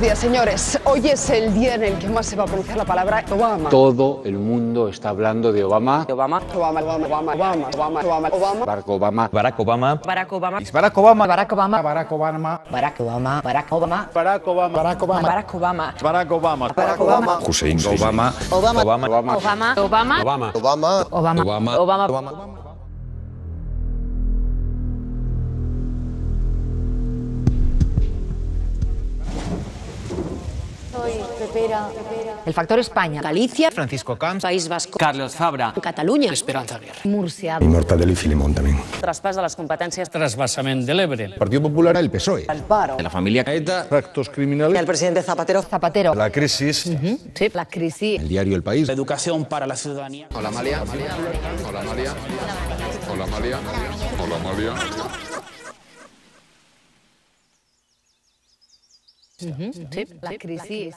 días, señores. Hoy es el día en el que más se va a pronunciar la palabra Obama. Todo el mundo está hablando de Obama. Obama. Obama, Obama, Obama, Obama, Obama, Obama, Obama. Barack Obama. Barack Obama. Barack Obama. Barack Obama. Barack Obama. Barack Obama. Barack Obama. Barack Obama. Barack Obama. Barack Obama. Barack Obama. Barack Obama. Barack Obama. Hussein Obama. Obama. Obama. Obama. Obama. Obama. Obama. Obama. Obama. Obama. El factor España, Galicia, Francisco Camps. País Vasco, Carlos Fabra, Catalunya, Esperanza Aguirre. Murcia, I Mortadelo i Filemón también. traspàs de les competències, Trasvasament de l'Ebre. Partido Popular, el PSOE. el paro, La familia ETA. Actos criminales. el presidente Zapatero, La crisis. sí, la crisis, El diario El País. Educación para la ciudadanía. Hola Amalia. Hola Amalia. Hola Amalia. Hola Amalia. sí, la crisis.